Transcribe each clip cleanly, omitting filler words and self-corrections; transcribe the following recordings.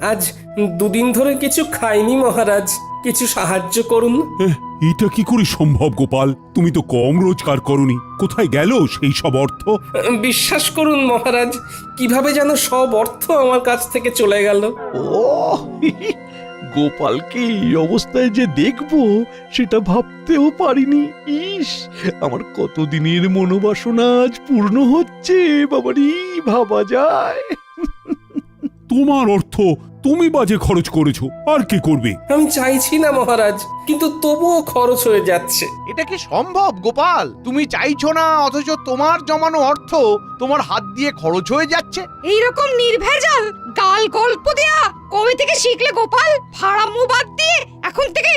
আজ দুদিন ধরে কিছু খাইনি মহারাজ, কিছু সাহায্য করুন। এটা কি করে সম্ভব গোপাল? তুমি তো কম রোজগার করনি, কোথায় গেল সেই সব অর্থ? বিশ্বাস করুন মহারাজ, কিভাবে যেন সব অর্থ আমার কাছ থেকে চলে গেল। ও গোপালকে এই অবস্থায় যে দেখবো সেটা ভাবতেও পারিনি। ইস, আমার কতদিনের মনোবাসনা আজ পূর্ণ হচ্ছে। বাবারি, ভাবা যায়? তোমার অর্থ তুমি বাজে খরচ করেছো, আর কি করবে? আমি চাইছি না মহারাজ, কিন্তু তবুও খরচ হয়ে যাচ্ছে। এটা কি সম্ভব গোপাল? তুমি চাইছো না অথচ তোমার জমানো অর্থ তোমার হাত দিয়ে খরচ হয়ে যাচ্ছে। এইরকম নির্ভেজাল গাল গল্প দেয়া কবে থেকে শিখলে গোপাল? ফাড়ামো বাদ দিয়ে এখন থেকে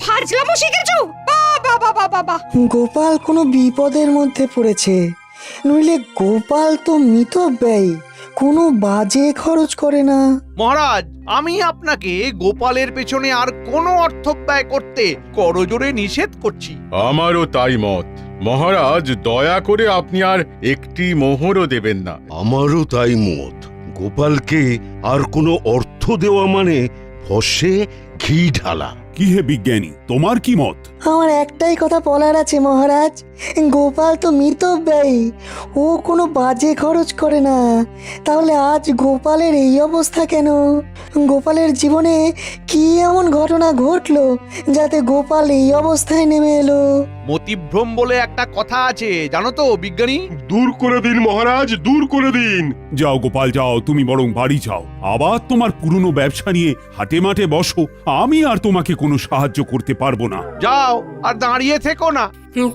ফাজলামো শিখেছো? বাবা বাবা বাবা! গোপাল কোনো বিপদের মধ্যে পড়েছে, নইলে গোপাল তো মিতব্যয়ী, কোনো বাজে খরচ করে না। মহারাজ, আমি আপনাকে গোপালের পেছনে আর কোনো অর্থ ব্যয় করতে করজোরে নিষেধ করছি। আমারও তাই মত মহারাজ, দয়া করে আপনি আর একটি মোহরও দেবেন না। আমারও তাই মত। গোপালকে আর কোনো অর্থ দেওয়া মানে ফসে ঘি ঢালা। কি হে বিজ্ঞানী, তোমার কি মত? আমার একটাই কথা বলার আছে মহারাজ, গোপাল তো মিতব্যয়ী, ও কোনো বাজে খরচ করে না। তাহলে আজ গোপালের এই অবস্থা কেন? গোপালের জীবনে কি এমন ঘটনা ঘটলো যাতে গোপাল এই অবস্থায় নেমে এলো? মতিভ্রম বলে একটা কথা আছে, জানো তো বিজ্ঞানী? দূর করে দিন মহারাজ, দূর করে দিন। যাও গোপাল যাও, তুমি বরং বাড়ি যাও, আবার তোমার পুরনো ব্যবসা নিয়ে হাটে মাঠে বসো। আমি আর তোমাকে কোনো সাহায্য করতে পারবো না। যাও, আর দাঁড়িয়ে থেকো না।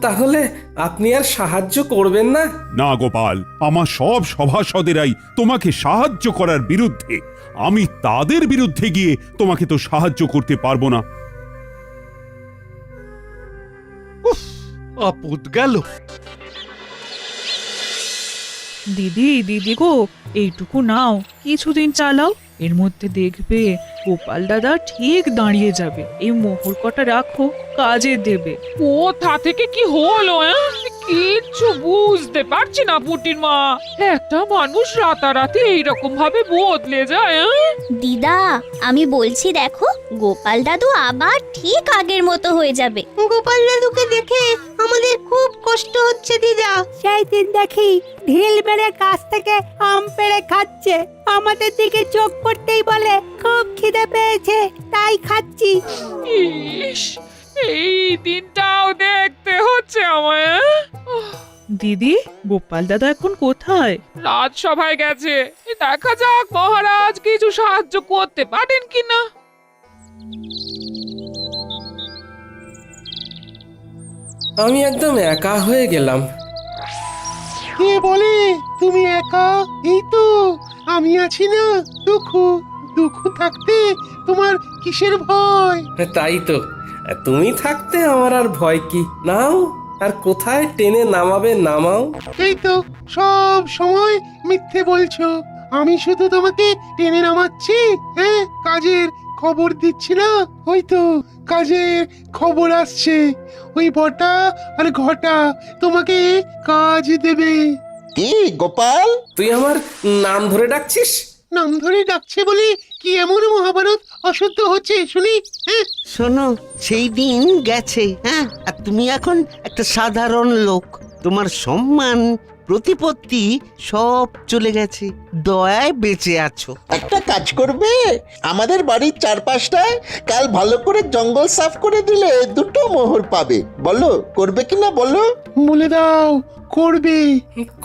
তাহলে আপনি আর সাহায্য করবেন না? না গোপাল, আমার সব সভাসদেরাই তোমাকে সাহায্য করার বিরুদ্ধে। আমি তাদের বিরুদ্ধে গিয়ে তোমাকে তো সাহায্য করতে পারবো না। আপদ গেল। দিদি দিদি গো, এইটুকু নাও, কিছুদিন চালাও, এর মধ্যে দেখবে গোপাল দাদা ঠিক দাঁড়িয়ে যাবে। এই মোহর কটা রাখো, কাজে দেবে। কোথা থেকে কি হলো? কিচ্ছু বুঝতে পারছি না পুটির মা। একটা মানুষ রাতারাতি এইরকম ভাবে বদলে যায়। দিদা, আমি বলছি দেখো, গোপাল দাদু আবার ঠিক আগের মতো হয়ে যাবে। গোপাল দাদুকে দেখে আমাদের খুব কষ্ট হচ্ছে দিদা। সেই দিন দেখি ঢিল মেরে গাছ থেকে আম পেড়ে খাচ্ছে, আমাদের দিকে চোখ পড়তেই বলে খুব খিদে পেয়েছে তাই খাচ্ছি। ইস, এই দিনটাও দেখতে হচ্ছে আমায়। দিদি, গোপাল দাদা এখন কোথায়? রাজসভায় গেছে, দেখা যাক মহারাজ কিছু সাহায্য করতে পারেন কিনা। আমি একদম একা হয়ে গেলাম। কে বলে তুমি একা? এই তো আমি আছি না। দুঃখ দুঃখ থাকতে তোমার কিসের ভয়? তাই তো, তুমি থাকতে আমার আর ভয় কি? নাও, আর কোথায় টেনে নামাবে নামাও। এই তো সব সময় মিথ্যে বলছো। আমি শুধু তোমাকে টেনে নামাচ্ছি, হ্যাঁ, কাজের খবর দিচ্ছি না। ওই তো কাজের খবর আসছে, ওই বটা আর ঘটা তোমাকে কাজ দেবে। কি গোপাল? তুই আমার নাম ধরে ডাকছিস? নাম ধরে ডাকছে বলে কি এমন মহাভারত অশুদ্ধ হচ্ছে শুনি? হ্যাঁ, শোনো, সেই দিন গেছে, হ্যাঁ, আর তুমি এখন একটা সাধারণ লোক। তোমার সম্মান প্রতিপত্তি সব চলে গেছে, দয়ায় বেঁচে আছো। একটা কাজ করবে, আমাদের বাড়ির চারপাশটায় কাল ভালো করে জঙ্গল সাফ করে দিলে দুটো মোহর পাবে। বলো করবে কিনা বলো? বলে দাও করবে।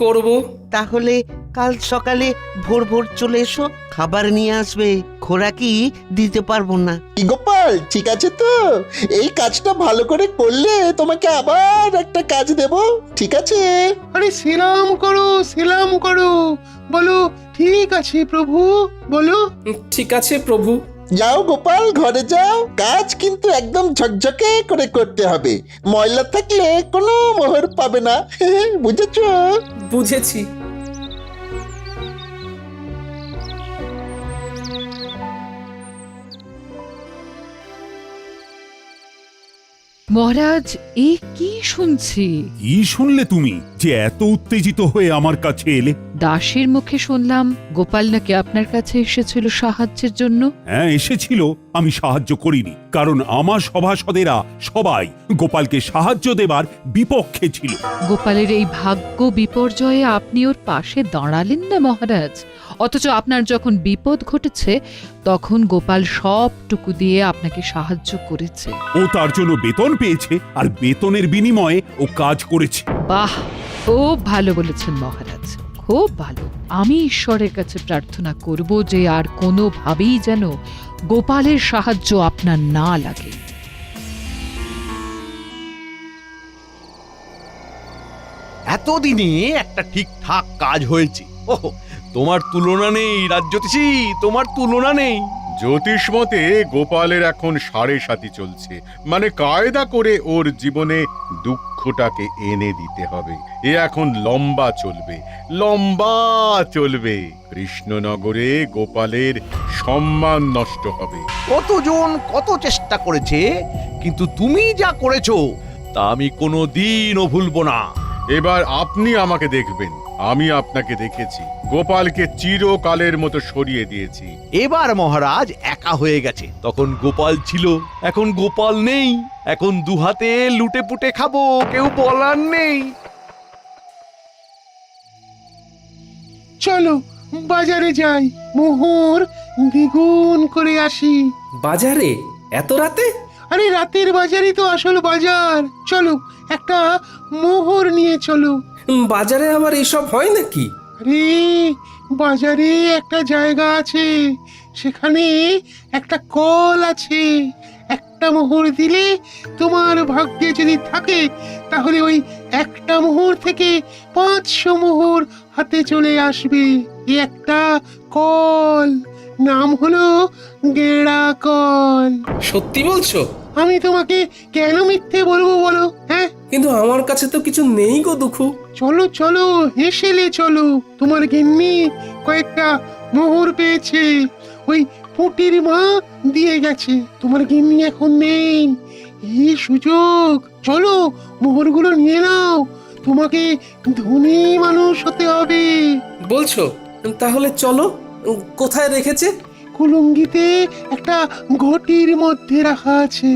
করব। তাহলে কাল সকালে ভোর ভোর চলে এসো, খাবার নিয়ে আসবে, খোরাকি দিতে পারবো না। কি গোপাল, ঠিক আছে তো? এই কাজটা ভালো করে করলে তোমাকে আবার একটা কাজ দেব, ঠিক আছে? আরে সেলাম করো, সেলাম করো, বলো ঠিক আছে প্রভু, বলো ঠিক আছে প্রভু। যাও গোপাল, ঘরে যাও। কাজ কিন্তু একদম ঝকঝকে করে করতে হবে, ময়লা থাকলে কোনো মোহর পাবে না। বুঝেছো? বুঝেছি। মহারাজ এ কি শুনছি? কি শুনলে তুমি যে এত উত্তেজিত হয়ে আমার কাছে এলে? দাসের মুখে শুনলাম গোপাল নাকি আপনার কাছে এসেছিল সাহায্যের জন্য। হ্যাঁ এসেছিল, আমি সাহায্য করিনি, কারণ আমার সভাসদেরা সবাই গোপালকে সাহায্য দেবার বিপক্ষে ছিল। গোপালের এই ভাগ্য বিপর্যয়ে আপনি ওর পাশে দাঁড়ালেন না মহারাজ, অথচ আপনার যখন বিপদ ঘটেছে তখন গোপাল সবটুকু দিয়ে আপনাকে সাহায্য করেছে। ও তার জন্য বেতন পেয়েছে, আর বেতনের বিনিময়ে ও কাজ করেছে। বাহ, খুব ভালো বলেছেন মহারাজ, খুব ভালো। আমি ঈশ্বরের কাছে প্রার্থনা করব যে আর কোনোভাবেই যেন গোপালের সাহায্য আপনার না লাগে। এতদিনে একটা ঠিকঠাক কাজ হয়েছে। ওহ, তোমার তুলনা নেই রাজ্যতীষী, তোমার তুলনা নেই। জ্যোতিষ মতে গোপালের এখন 7.5 চলছে, মানে কায়দা করে ওর জীবনে দুঃখটাকে এনে দিতে হবে। এ এখন লম্বা চলবে, লম্বা চলবে। কৃষ্ণনগরে গোপালের সম্মান নষ্ট হবে। কতজন কত চেষ্টা করেছে, কিন্তু তুমি যা করেছো তা আমি কোনোদিনও ভুলবো না। এবার আপনি আমাকে দেখবেন, আমি আপনাকে দেখেছি। গোপালকে চিরকালের মতো সরিয়ে দিয়েছি। এবার মহারাজ একা হয়ে গেছে, তখন গোপাল ছিল, এখন গোপাল নেই। এখন দুহাতে লুটে পুটে খাবো, কেউ বলার নেই। চলো বাজারে যাই, মোহর দ্বিগুণ করে আসি। বাজারে এত রাতে? আরে রাতের বাজারই তো আসল বাজার। চলো একটা মোহর নিয়ে চলো। বাজারে আবার এসব হয় নাকি? আরে বাজারে একটা জায়গা আছে, সেখানে একটা কল আছে। একটা মোহর দিলে তোমার ভাগ্যে যদি থাকে তাহলে ওই একটা মোহর থেকে 500 মোহর হাতে চলে আসবে। এই একটা কল, নাম হলো গেঁড়া কল। সত্যি বলছো? আমি তোমাকে কেন মিথ্যে বলবো বলো? হ্যাঁ, কিন্তু আমার কাছে তো কিছু নেই গো দুঃখু। চলো চলো হেসেলে চলো। তোমার গিন্নি কয়েকটা মোহর পেয়েছে, ওই পুটির মা দিয়ে গেছে। তোমার গিন্নি এখন নেই, এই সুযোগ। চলো মোহরগুলো নিয়ে নাও, তোমাকে ধনী মানুষ হতে হবে। বলছো? তাহলে চলো। কোথায় রেখেছে? কুলুঙ্গিতে একটা ঘটির মধ্যে রাখা আছে।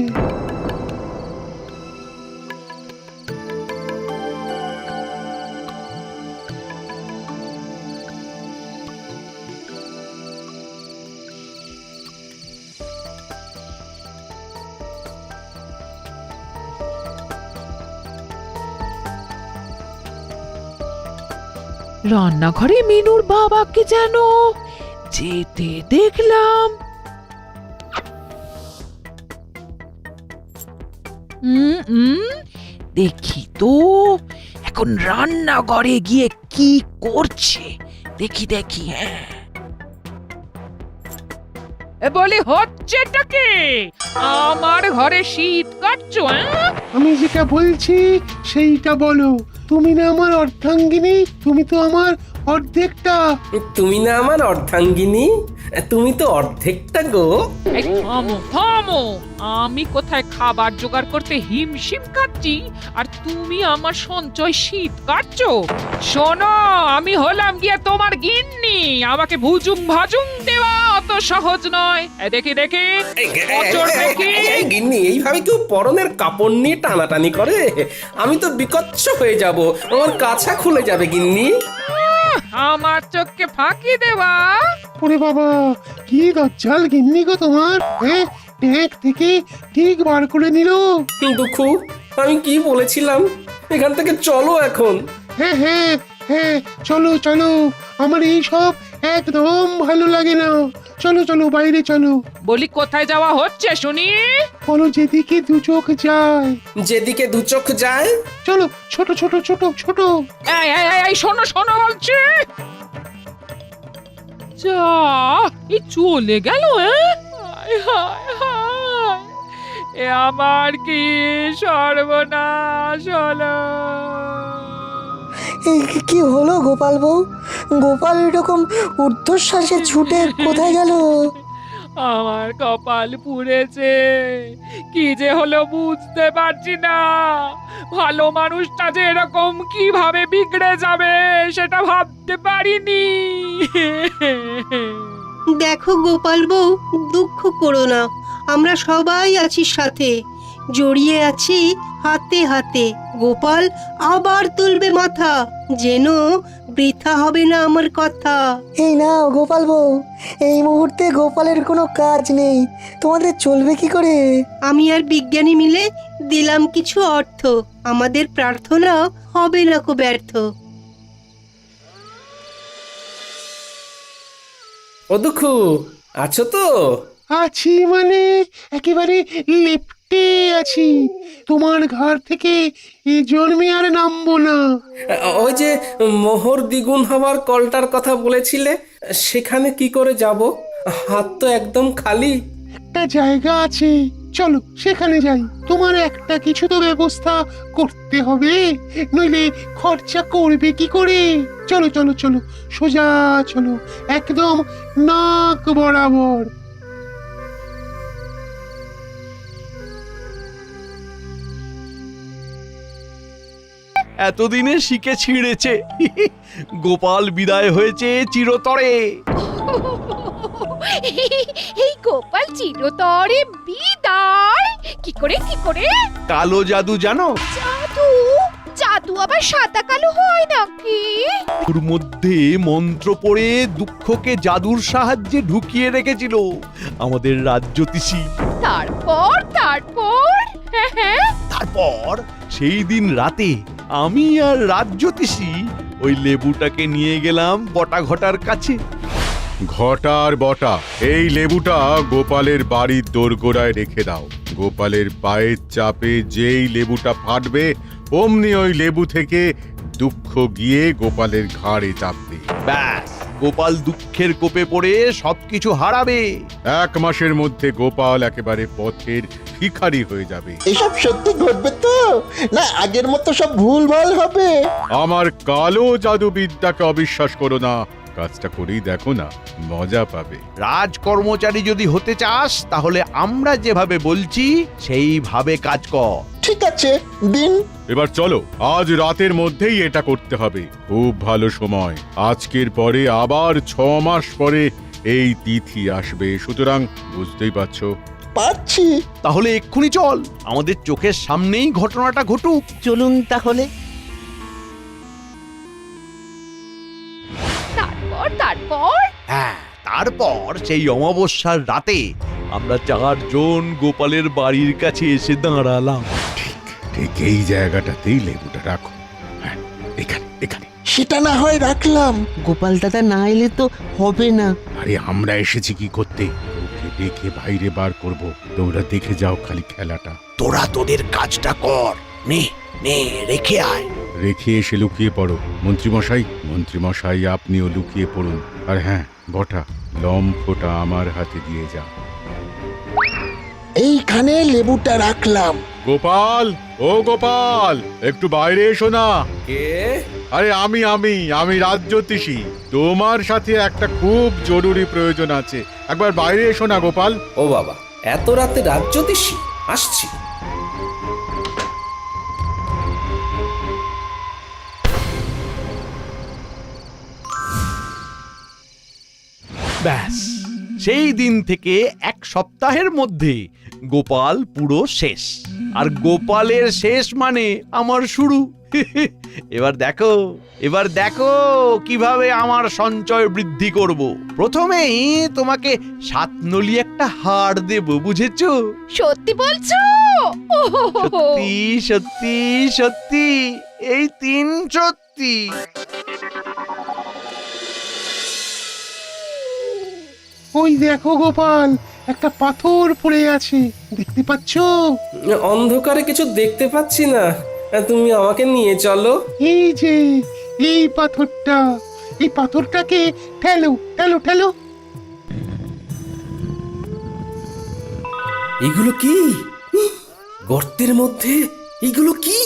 রান্নাঘরে মিনুর বাবাকে যেন যেতে দেখলাম। দেখি তো এখন রান্নাঘরে গিয়ে কি করছে। দেখি দেখি। হ্যাঁ, বলি হচ্ছেটা কি? আমার ঘরে শীত কাটছো? আমি যেটা বলছি সেইটা বলো। তুমি না আমার অর্ধাঙ্গিনী, তুমি তো আমার অর্ধেকটা। তুমি না আমার অর্ধাঙ্গিনী, তুমি তো অর্ধেকটা গো। এই থামো থামো, আমি কোথায় খাবার জোগাড় করতে হিমশিম কাটছি আর তুমি আমার সঞ্চয় শীত কাটছো? শোনো, আমি হলাম গিয়ে তোমার গিন্নি, আমাকে ভুজুং ভাজুং দেওয়া অত সহজ নয়। দেখি দেখি গিন্নি, এইভাবে কেউ পরনের কাপড় নিয়ে টানাটানি করে? আমি তো বিকচ্ছ হয়ে যাব, আমার কাছা খুলে যাবে গিন্নি। আমার চোখকে ফাঁকি দেওয়া? ওরে বাবা, কি দজ্জাল গিন্নি গো তোমার। হ্যাঁ, ট্যাঙ্ক থেকে ঠিক বার করে নিল। দুঃখু, আমি কি বলেছিলাম? এখান থেকে চলো এখন। হ্যাঁ হ্যাঁ হ্যাঁ, চলো চলো। আমার এই সব একদম ভালো লাগে না। চলো চলো বাইরে চলো। বলি কোথায় যাওয়া হচ্ছে শুনি? বলো যেদিকে দু চোখ যায়। যেদিকে দু চোখ যায়? চলো, ছোট ছোট ছোট ছোট। এই শোনো শোনো বলছি। যা, এই চলে গেল। এ আমার কি সর্বনাশ হলো। কি হলো গোপাল বউ? গোপাল এরকম ঊর্ধ্বশ্বাসে ছুটে কোথায় গেল? আমার কপাল পুড়েছে, কি যে হলো বুঝতে পারছি না। ভালো মানুষটা যে এরকম কিভাবে বিগড়ে যাবে সেটা ভাবতে পারিনি। দেখো গোপাল বউ, দুঃখ করো না, আমরা সবাই আছি সাথে, জড়িয়ে আছি হাতে হাতে। গোপাল আবার তুলবে মাথা, যেন বৃথা হবে না আমার কথা। এই নাও গোপাল বউ, এই মুহূর্তে গোপালের কোনো কাজ নেই, তোমাদের চলবে কি করে? আমি আর বিজ্ঞানী মিলে দিলাম কিছু অর্থ, আমাদের প্রার্থনা হবে না কো ব্যর্থ। ও দুঃখু, আছো তো? আছি মানে একেবারে লেপ্টে আছি। তোমার ঘর থেকে এ জন্মে আর নামবো না। ওই যে মোহর দ্বিগুণ হবার কলটার কথা বলেছিলে, সেখানে কি করে যাব? হাত তো একদম খালি। একটা জায়গা আছে, চলো সেখানে যাই। তোমার একটা কিছু তো ব্যবস্থা করতে হবে, নইলে খরচা করবে কি করে? চলো চলো চলো, সোজা চলো, একদম নাক বরাবর। এতদিনে শিকে ছিঁড়েছে। গোপাল বিদায় হয়েছে চিরতরে। এই গোপাল চিরতরে বিদায় কি করে কি করে? কালো জাদু জানো? জাদু? জাদু আবার সাদা কালো হয় নাকি? ওর মধ্যে মন্ত্র পড়ে দুঃখকে জাদুর সাহায্যে ঢুকিয়ে রেখেছিল আমাদের রাজ্যতীষী। তারপর তারপর সেই দিন রাতে আমি আর রাজ্যতীষী ওই লেবুটাকে নিয়ে গেলাম বটা ঘটার কাছে। ঘটার বটা, এই লেবুটা গোপালের বাড়ির দোরগোড়ায় রেখে দাও। গোপালের পায়ের চাপে যেই লেবুটা ফাটবে, অমনি ওই লেবু থেকে দুঃখ গিয়ে গোপালের ঘাড়ে চাপবে। ব্যাস, গোপাল দুঃখের কোপে পড়ে সবকিছু হারাবে। 1 মাসের মধ্যে গোপাল একেবারে পথের ভিখারি হয়ে যাবে। এসব সত্যি ঘটবে তো, না আগের মতো সব ভুলভাল হবে? আমার কালো জাদুবিদ্যাকে অবিশ্বাস করো না, কাজটা করেই দেখো না, মজা পাবে। রাজকর্মচারী যদি হতে চাস তাহলে আমরা যেভাবে বলছি সেইভাবে কাজ কর। ঠিক আছে, দিন। এবার চলো, আজ রাতের মধ্যেই এটা করতে হবে। খুব ভালো সময়, আজকের পরে আবার 6 মাস পরে এই তিথি আসবে, সুতরাং বুঝতেই পারছো। পারছি। তাহলে এক্ষুনি চল, আমাদের চোখের সামনেই ঘটনাটা ঘটুক। চলুন তাহলে। তারপর হ্যাঁ, তারপর সেই অমাবস্যার রাতে আমরা 4 জন গোপালের বাড়ির কাছে এসে দাঁড়ালাম। ঠিক এই জায়গাটাতেই লেবুটা রাখো। হ্যাঁ, এখানে এখানে। সেটা না হয় রাখলাম। গোপাল দাদা না এলে তো হবে না। আরে আমরা এসেছি কি করতে? ওকে দেখে বাইরে বার করব, তোমরা দেখে যাও খালি খেলাটা। তোরা তোদের কাজটা কর, নে নে রেখে আয়। রেখে এসে লুকিয়ে পড়ো। মন্ত্রীমশাই আপনিও লুকিয়ে পড়ুন। আর হ্যাঁ বটা, লম্ফটা আমার হাতে দিয়ে যা। এইখানে লেবুটা রাখলাম। গোপাল, ও গোপাল, একটু বাইরে এসো না। কে? আরে আমি রাজ্যতীষী। তোমার সাথে একটা খুব জরুরি প্রয়োজন আছে, একবার বাইরে এসো না গোপাল। ও বাবা, এত রাতে রাজ্যতীষী? আসছি। ব্যাস, সেই দিন থেকে 1 সপ্তাহের মধ্যে গোপাল পুরো শেষ। আর গোপালের শেষ মানে আমার শুরু। এবার দেখো কিভাবে আমার সঞ্চয় বৃদ্ধি করব। প্রথমেই তোমাকে 7 নলি একটা হার দেব, বুঝেছো? সত্যি বলছো? সত্যি সত্যি সত্যি, এই 3 সত্যি। ওই দেখো গোপাল, একটা পাথর পড়ে আছে, দেখতে পাচ্ছো? অন্ধকারে কিছু দেখতে পাচ্ছি না, তুমি আমাকে নিয়ে চলো। এই যে এই পাথরটা, এই পাথরটাকে ঠেলো ঠেলো ঠেলো। এগুলো কি? গর্তের মধ্যে এগুলো কি?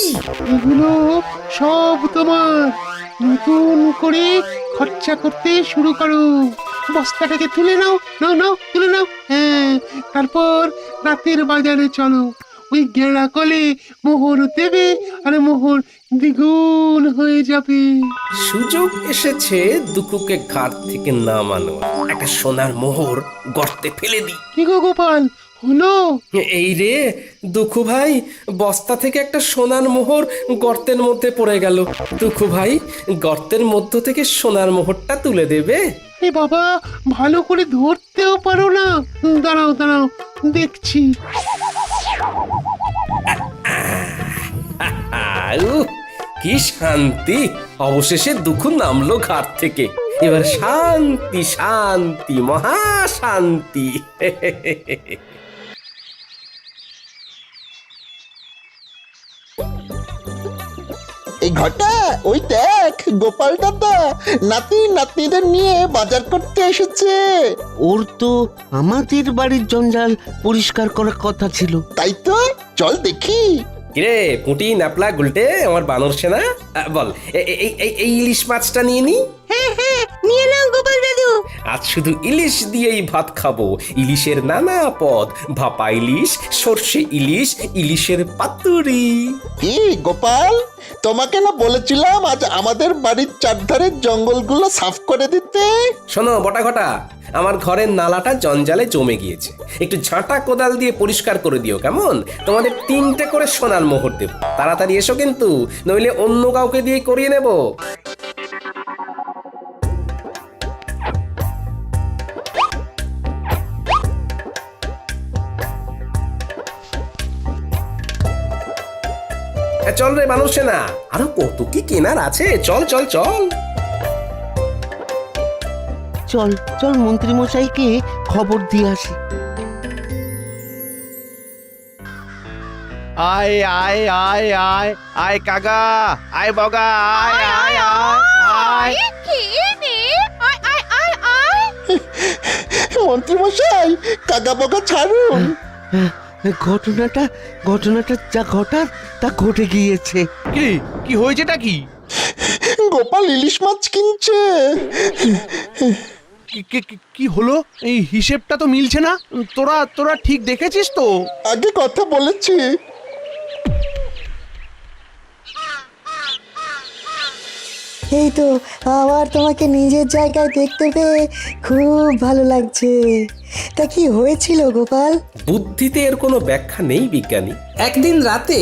এগুলো সব তোমার। নতুন করে খরচা করতে শুরু করো। বস্তাটাকে তুলে নাও, নাও নাও তুলে নাও। হ্যাঁ, তারপর রাতের বাজারে চলো, ওই গেঁড়া কলে মোহর দেবে আর মোহর দ্বিগুণ হয়ে যাবে। সুযোগ এসেছে দুকুকে ঘাট থেকে নামানো। একটা সোনার মোহর গর্তে ফেলে দিই। কি গো গোপাল, হলো? এই রে দুঃখু ভাই, বস্তা থেকে একটা সোনার মোহর গর্তের মধ্যে পড়ে গেল। দুঃখু ভাই, গর্তের মধ্য থেকে সোনার মোহরটা তুলে দেবে? এ বাবা, ভালো করে ধরতেও পারো না। দাঁড়াও দাঁড়াও, দেখছি। উহ, কি শান্তি! অবশেষে দুঃখ নামলো ঘাট থেকে। এবার শান্তি শান্তি, মহা শান্তি। এই ঘটা, ওই দেখ গোপাল দাদা নাতি নাতনিদের নিয়ে বাজার করতে এসেছে। ওর তো আমাদের বাড়ির জঞ্জাল পরিষ্কার করার কথা ছিল। তাই তো, চল দেখি। কিরে পুঁটি, ন্যাপলা, গুলটে, আমার বানর সেনা, বল এই ইলিশ মাছটা নিয়ে নি। হ্যাঁ হ্যাঁ, নিয়ে নাও গোপাল দাদু। আজ শুধু ইলিশ দিয়েই ভাত খাবো। ইলিশের নানা পদ, ভাপা ইলিশ, সর্ষে ইলিশ, ইলিশের পাতুরি। কি গোপাল, তোমাকে না বলেছিলাম আজ আমাদের বাড়ির চারধারের জঙ্গলগুলো সাফ করে দিতে? শোনো বটা ঘটা, আমার ঘরের নালাটা জঞ্জালে জমে গিয়েছে। একটু ঝাঁটা কোদাল দিয়ে পরিষ্কার করে দিও, কেমন? তোমাদের 3টে করে সোনার মোহর দেব। তাড়াতাড়ি এসো কিন্তু, নইলে অন্য কাউকে দিয়ে করিয়ে নেব। চল রে মানুষ সেনা, আরো কত কি কেনার আছে। চল চল চল। চল চল মন্ত্রী মশাইকে খবর দিয়ে আসি। আয় আয় আয় আয় আয় কাকা, আয় বগা, আয় আয় আয় আয়। মন্ত্রী মশাই, কাকা বকা ছাড়ুন। ঘটনাটা যা ঘটার তা ঘটে গিয়েছে। কি হয়েছেটা কি? গোপাল ইলিশ মাছ কিনছে। কি হলো? এই হিসেবটা তো মিলছে না। তোরা ঠিক দেখেছিস তো? আগে কথা বলেছি। এই তো, আবার তোমাকে নিজের জায়গায় দেখতে পেয়ে খুব ভালো লাগছে। তা কি হয়েছিল গোপাল? বুদ্ধিতে এর কোনো ব্যাখ্যা নেই বিজ্ঞানী। একদিন রাতে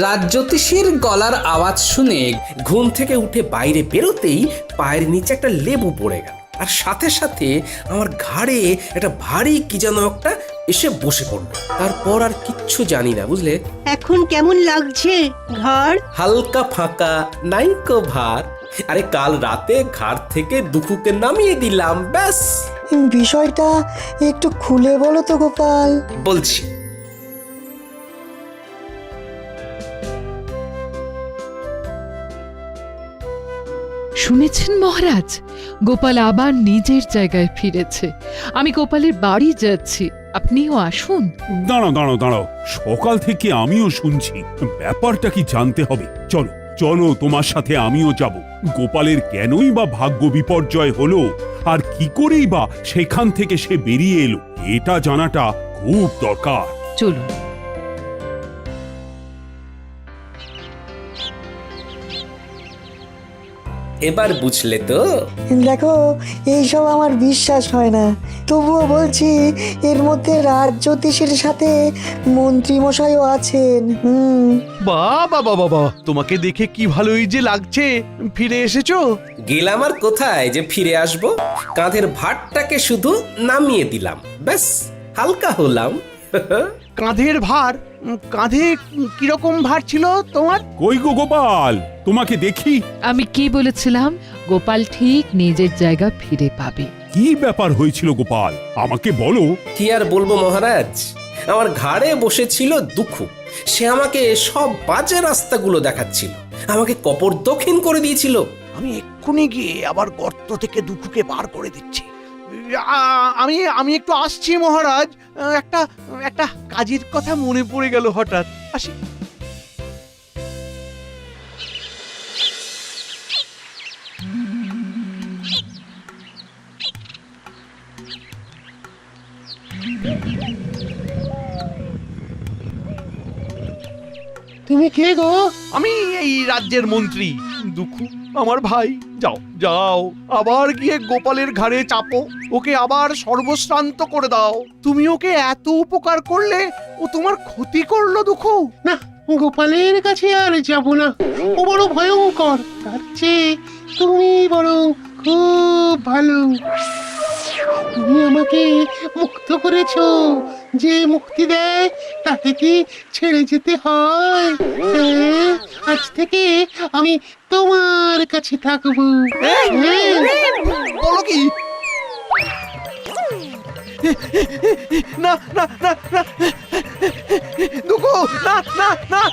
রাজ্যোতিষীর গলার আওয়াজ শুনে ঘুম থেকে উঠে বাইরে বেরোতেই পায়ের নিচে একটা লেবু পড়ে গেল। আর সাথে সাথে আমার ঘাড়ে একটা ভারী কি যেন একটা এসে বসে পড়লো। তারপর আর কিচ্ছু জানি না, বুঝলে? এখন কেমন লাগছে ঘাড়? হালকা ফাঁকা, নাইকো ভার। আরে কাল রাতে ঘাড় থেকে দুঃখুকে নামিয়ে দিলাম, ব্যাস। বিষয়টা একটু খুলে বলো তো গোপাল। বলছি। শুনেছেন মহারাজ, গোপাল আবার নিজের জায়গায় ফিরেছে। আমি গোপালের বাড়ি যাচ্ছি, আপনিও আসুন। দাঁড়াও দাঁড়াও দাঁড়াও, সকাল থেকে আমিও শুনছি। ব্যাপারটা কি জানতে হবে। চলো চলো, তোমার সাথে আমিও যাব। গোপালের কেনই বা ভাগ্য বিপর্যয় হলো, আর কি করেই বা সেখান থেকে সে বেরিয়ে এলো, এটা জানাটা খুব দরকার। চলুন। এবার বুঝলে তো? দেখো, এইসব আমার বিশ্বাস হয় না, তবুও বলছি এর মধ্যে রাজ্যোতিষীর সাথে মন্ত্রী মশাইও আছেন। বাবা বাবা বাবা, তোমাকে দেখে কি ভালোই যে লাগছে। ফিরে এসেছো? গেলাম আর কোথায় যে ফিরে আসবো। কাঁধের ভারটাকে শুধু নামিয়ে দিলাম, ব্যাস, হালকা হলাম। কাঁধের ভার? কাঁধে কিরকম ভার ছিল তোমার? কই গো গোপাল, তোমাকে দেখি। আমি কি বলেছিলাম? গোপাল ঠিক নিজের জায়গা ফিরে পাবে। কি ব্যাপার হয়েছিল গোপাল, আমাকে বলো। কি আর বলবো মহারাজ, আমার ঘাড়ে বসেছিল দুঃখু। সে আমাকে সব বাজে রাস্তাগুলো দেখাচ্ছিল, আমাকে কপর দক্ষিণ করে দিয়েছিল। আমি এক্ষুনি গিয়ে আবার গর্ত থেকে দুঃখুকে বার করে দিচ্ছি। আমি একটু আসছি মহারাজ। একটা কাজের কথা মনে পড়ে গেল হঠাৎ, আসি। তুমি কে গো? আমি এই রাজ্যের মন্ত্রী দুঃখু, আমার ভাই। যাও যাও, আবার গিয়ে গোপালের ঘাড়ে চাপো, ওকে আবার সর্বশ্রান্ত করে দাও। তুমি ওকে এত উপকার করলে, ও তোমার ক্ষতি করলো দুঃখু। না, গোপালের কাছে আর যাব না, ও বড় ভয়ঙ্কর। তার চেয়ে তুমি বরং খুব ভালো। তুমি আমাকে মুক্ত করেছো, যে মুক্তি দেয় তাকে কি ছেড়ে যেতে হয়? হ্যাঁ, আজ থেকে আমি তোমার কাছে থাকবো। হ্যাঁ। বলো কি? না না না না দুঃখু, না না না।